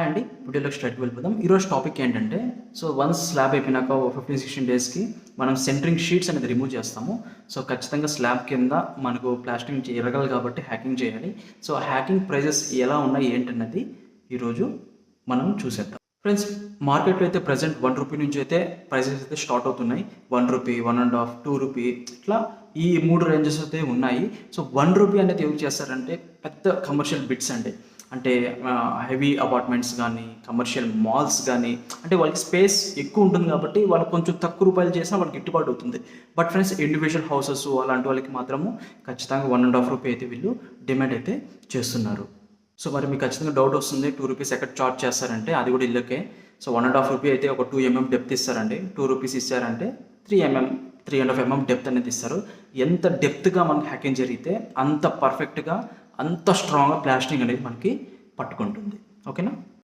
Hi అండి, వీడియోలోకి స్టార్ట్కి వెళ్ళిపోదాం. ఈరోజు టాపిక్ ఏంటంటే, సో వన్స్ స్లాబ్ అయిపోయినాక 15-16 డేస్కి మనం సెంటరింగ్ షీట్స్ అనేది రిమూవ్ చేస్తాము. సో ఖచ్చితంగా స్లాబ్ కింద మనకు ప్లాస్టింగ్ ఎరగాలి కాబట్టి హ్యాకింగ్ చేయాలి. సో హ్యాకింగ్ ప్రైజెస్ ఎలా ఉన్నాయి ఏంటన్నది ఈరోజు మనం చూసేద్దాం. ఫ్రెండ్స్, మార్కెట్లో అయితే ప్రజెంట్ ₹1 నుంచి అయితే ప్రైజెస్ అయితే స్టార్ట్ అవుతున్నాయి. ₹1, ₹1.5, ₹2 ఇట్లా ఈ 3 రేంజెస్ అయితే ఉన్నాయి. సో ₹1 అనేది ఏం చేస్తారంటే పెద్ద కమర్షియల్ బిట్స్ అండి. అంటే హెవీ అపార్ట్మెంట్స్ కానీ, కమర్షియల్ మాల్స్ కానీ, అంటే వాళ్ళకి స్పేస్ ఎక్కువ ఉంటుంది కాబట్టి వాళ్ళు కొంచెం తక్కువ రూపాయలు చేసినా వాళ్ళకి గిట్టుబాటు అవుతుంది. బట్ ఫ్రెండ్స్, ఇండివిజువల్ హౌసెస్ అలాంటి వాళ్ళకి మాత్రము ఖచ్చితంగా ₹1.5 అయితే వీళ్ళు డిమాండ్ అయితే చేస్తున్నారు. సో మరి మీకు ఖచ్చితంగా డౌట్ వస్తుంది, ₹2 ఎక్కడ చార్జ్ చేస్తారంటే అది కూడా ఇళ్ళకే. సో ₹1.5 అయితే ఒక 2 mm డెప్త్ ఇస్తారండి. ₹2 ఇస్తారంటే 3.5 mm డెప్త్ అనేది ఇస్తారు. ఎంత డెప్త్గా మనకి హ్యాకింగ్ జరిగితే అంత పర్ఫెక్ట్గా, అంత స్ట్రాంగ్గా ప్లాస్టింగ్ అనేది మనకి పట్టుకుంటుంది. ఓకేనా?